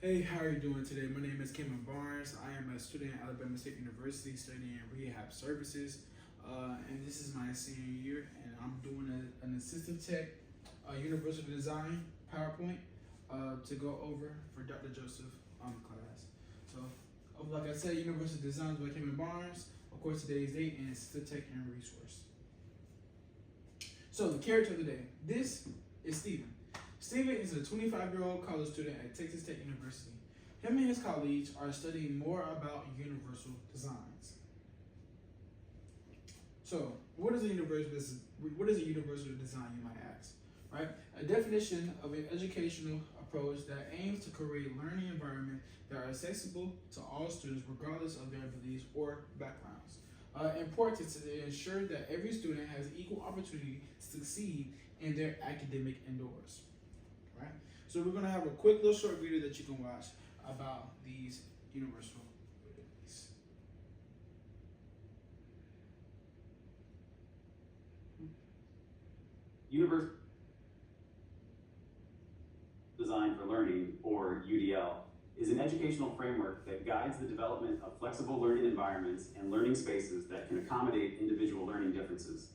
Hey, how are you doing today? My name is Cameron Barnes. I am a student at Alabama State University studying rehab services. And this is my senior year, and I'm doing an assistive tech universal design PowerPoint to go over for Dr. Joseph class. So, like I said, universal design by Cameron Barnes. Of course, today's date and assistive tech and resource. So, the character of the day. This is Stephen. Stephen is a 25-year-old college student at Texas Tech University. Him and his colleagues are studying more about universal designs. So, what is a universal design, you might ask? Right? A definition of an educational approach that aims to create learning environments that are accessible to all students regardless of their abilities or backgrounds. Important to ensure that every student has equal opportunity to succeed in their academic endeavors. Right? So we're gonna have a quick little short video that you can watch about these universal abilities. Universal Design for Learning, or UDL, is an educational framework that guides the development of flexible learning environments and learning spaces that can accommodate individual learning differences.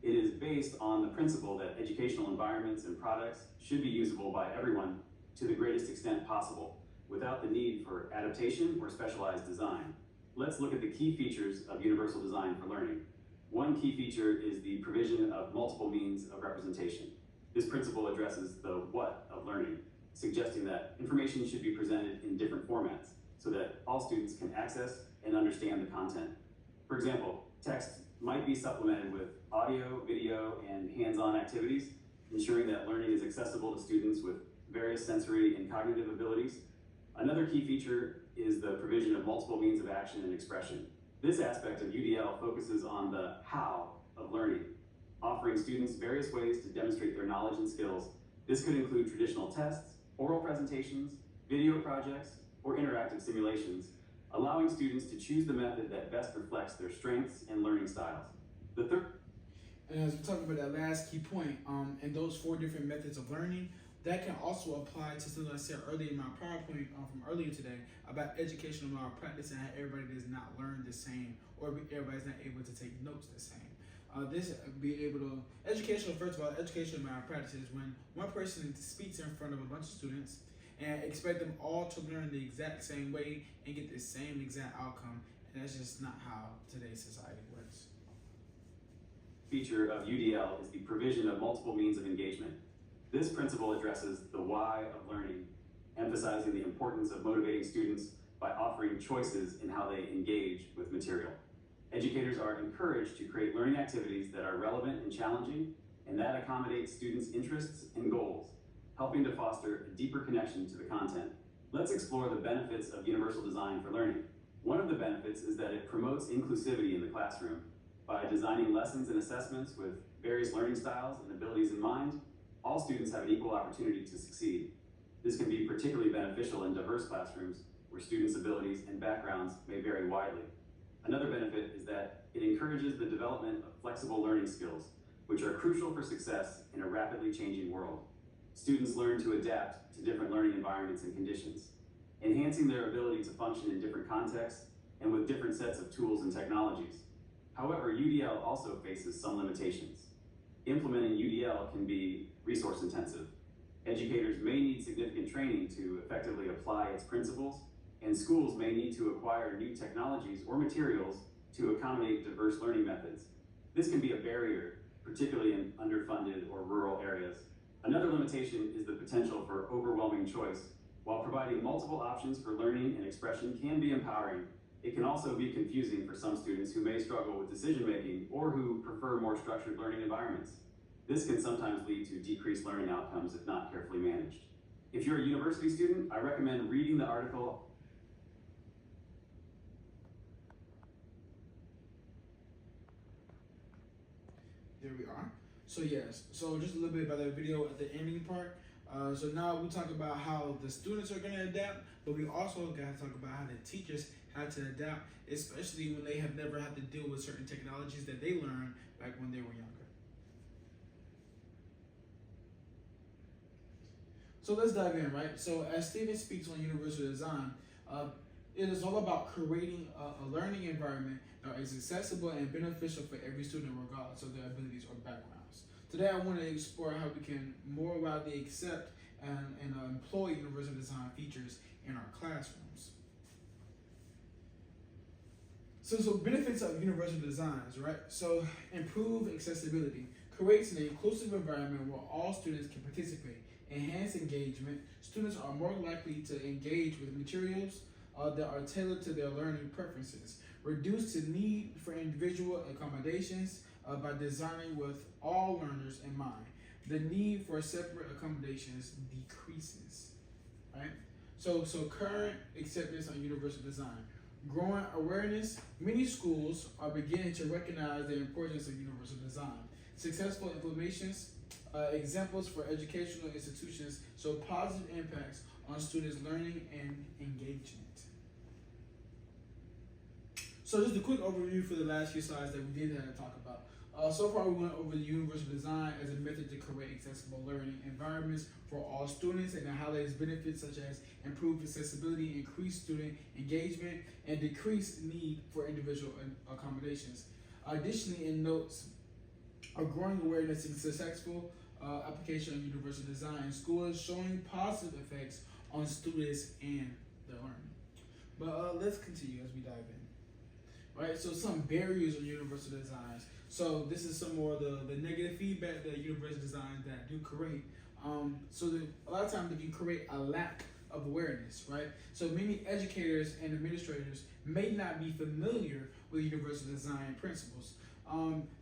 It is based on the principle that educational environments and products should be usable by everyone to the greatest extent possible, without the need for adaptation or specialized design. Let's look at the key features of universal design for learning. One key feature is the provision of multiple means of representation. This principle addresses the what of learning, suggesting that information should be presented in different formats so that all students can access and understand the content. For example, text might be supplemented with audio, video, and hands-on activities, ensuring that learning is accessible to students with various sensory and cognitive abilities. Another key feature is the provision of multiple means of action and expression. This aspect of UDL focuses on the how of learning, offering students various ways to demonstrate their knowledge and skills. This could include traditional tests, oral presentations, video projects, or interactive simulations, allowing students to choose the method that best reflects their strengths and learning styles. And as we talked about that last key point, and those 4 different methods of learning, that can also apply to something I said earlier in my PowerPoint from earlier today about educational malpractice and how everybody does not learn the same, or everybody's not able to take notes the same. Educational malpractice is when one person speaks in front of a bunch of students and expect them all to learn the exact same way and get the same exact outcome, and that's just not how today's society works. Feature of UDL is the provision of multiple means of engagement. This principle addresses the why of learning, emphasizing the importance of motivating students by offering choices in how they engage with material. Educators are encouraged to create learning activities that are relevant and challenging, and that accommodate students' interests and goals, helping to foster a deeper connection to the content. Let's explore the benefits of universal design for learning. One of the benefits is that it promotes inclusivity in the classroom. By designing lessons and assessments with various learning styles and abilities in mind, all students have an equal opportunity to succeed. This can be particularly beneficial in diverse classrooms where students' abilities and backgrounds may vary widely. Another benefit is that it encourages the development of flexible learning skills, which are crucial for success in a rapidly changing world. Students learn to adapt to different learning environments and conditions, enhancing their ability to function in different contexts and with different sets of tools and technologies. However, UDL also faces some limitations. Implementing UDL can be resource intensive. Educators may need significant training to effectively apply its principles, and schools may need to acquire new technologies or materials to accommodate diverse learning methods. This can be a barrier, particularly in underfunded or rural areas. Another limitation is the potential for overwhelming choice. While providing multiple options for learning and expression can be empowering, it can also be confusing for some students who may struggle with decision-making or who prefer more structured learning environments. This can sometimes lead to decreased learning outcomes if not carefully managed. If you're a university student, I recommend reading the article There we are. So yes, so just a little bit about that video at the ending part. So now we talk about how the students are going to adapt, but we also got to talk about how the teachers had to adapt, especially when they have never had to deal with certain technologies that they learned back when they were younger. So let's dive in, right? So as Stephen speaks on universal design, it is all about creating a learning environment that is accessible and beneficial for every student regardless of their abilities or backgrounds. Today I want to explore how we can more widely accept and employ universal design features in our classrooms. So benefits of universal designs, right? So improve accessibility, creates an inclusive environment where all students can participate, enhance engagement. Students are more likely to engage with materials that are tailored to their learning preferences, reduce the need for individual accommodations by designing with all learners in mind. The need for separate accommodations decreases, right? So current acceptance on universal design. Growing awareness, many schools are beginning to recognize the importance of universal design. Successful implementations, examples for educational institutions show positive impacts on students' learning and engagement. So just a quick overview for the last few slides that we did have to talk about. So far we went over the universal design as a method to create accessible learning environments for all students, and it highlights benefits such as improved accessibility, increased student engagement, and decreased need for individual accommodations. Additionally, it notes a growing awareness and successful application of universal design in schools, showing positive effects on students and their learning. But let's continue as we dive in. Right, so some barriers on universal designs. So this is some more of the negative feedback that universal designs that do create. A lot of times they can create a lack of awareness, right? So many educators and administrators may not be familiar with universal design principles.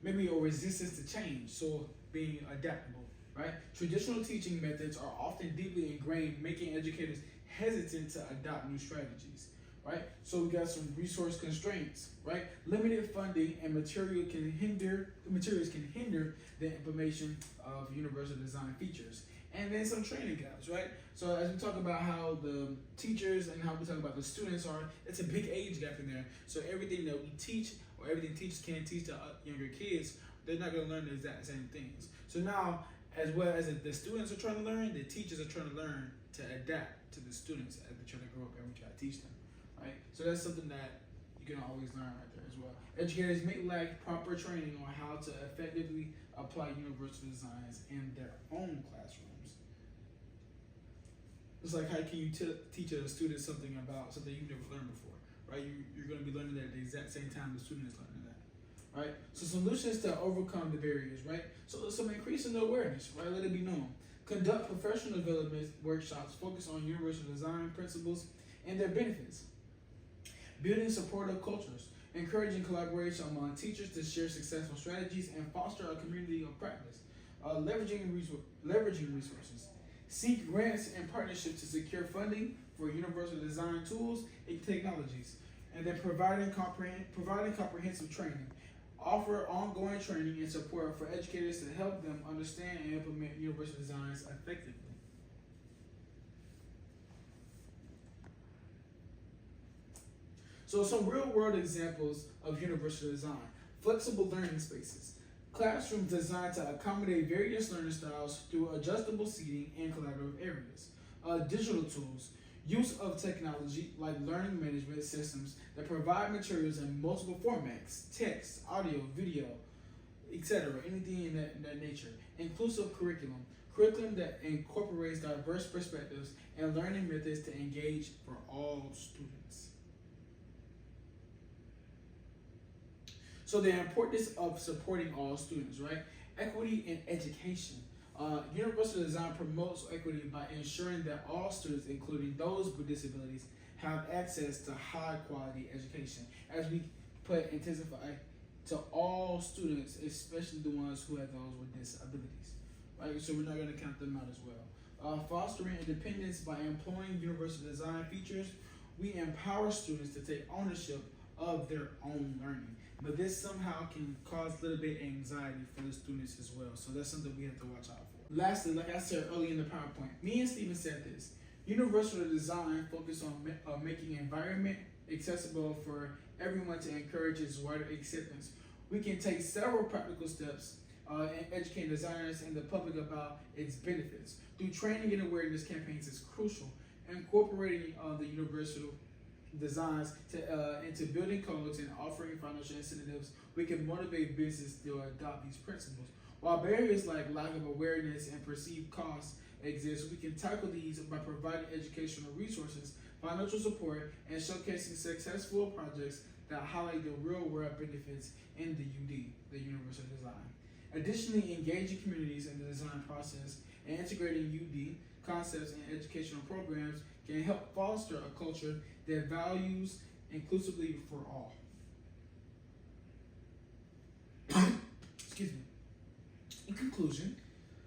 Maybe a resistance to change, so being adaptable, right? Traditional teaching methods are often deeply ingrained, making educators hesitant to adopt new strategies. Right, so we got some resource constraints. Right, limited funding and materials can hinder the implementation of universal design features, and then some training gaps. Right, so as we talk about how the teachers and how we talk about the students are, it's a big age gap in there. So everything that we teach or everything teachers can teach to younger kids, they're not going to learn the exact same things. So now, as well as the students are trying to learn, the teachers are trying to learn to adapt to the students as they try to grow up and we try to teach them. Right? So that's something that you can always learn right there as well. Educators may lack proper training on how to effectively apply universal designs in their own classrooms. It's like, how can you teach a student something about something you've never learned before, right? You're going to be learning that at the exact same time the student is learning that, right? So solutions to overcome the barriers, right? So some increasing the awareness, right? Let it be known. Conduct professional development workshops, focus on universal design principles and their benefits. Building supportive cultures, encouraging collaboration among teachers to share successful strategies and foster a community of practice. Leveraging resources. Seek grants and partnerships to secure funding for universal design tools and technologies. And then providing comprehensive training. Offer ongoing training and support for educators to help them understand and implement universal designs effectively. So some real world examples of universal design. Flexible learning spaces. Classrooms designed to accommodate various learning styles through adjustable seating and collaborative areas. Digital tools. Use of technology like learning management systems that provide materials in multiple formats, text, audio, video, etc., anything in that nature. Inclusive curriculum. Curriculum that incorporates diverse perspectives and learning methods to engage for all students. So the importance of supporting all students, right? Equity in education. Universal design promotes equity by ensuring that all students, including those with disabilities, have access to high quality education. As we intensify to all students, especially the ones who have those with disabilities, right? So we're not going to count them out as well. Fostering independence by employing universal design features, we empower students to take ownership of their own learning. But this somehow can cause a little bit of anxiety for the students as well. So that's something we have to watch out for. Lastly, like I said earlier in the PowerPoint, me and Stephen said this. Universal design focuses on making environment accessible for everyone to encourage its wider acceptance. We can take several practical steps and educating designers and the public about its benefits. Through training and awareness campaigns is crucial. Incorporating the universal designs into building codes and offering financial incentives, we can motivate business to adopt these principles. While barriers like lack of awareness and perceived costs exist, we can tackle these by providing educational resources, financial support, and showcasing successful projects that highlight the real-world benefits in the UD, the Universal Design. Additionally, engaging communities in the design process and integrating UD concepts and educational programs can help foster a culture that values inclusively for all. Excuse me. In conclusion,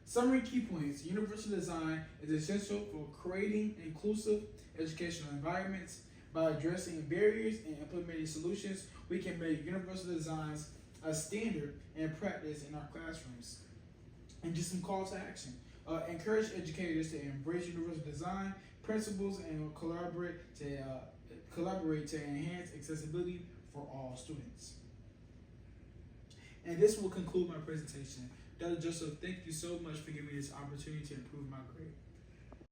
summary key points. Universal design is essential for creating inclusive educational environments. By addressing barriers and implementing solutions, we can make universal designs a standard and practice in our classrooms. And just some call to action. Encourage educators to embrace universal design principles and collaborate to enhance accessibility for all students. And this will conclude my presentation. Dr. Joseph, thank you so much for giving me this opportunity to improve my grade.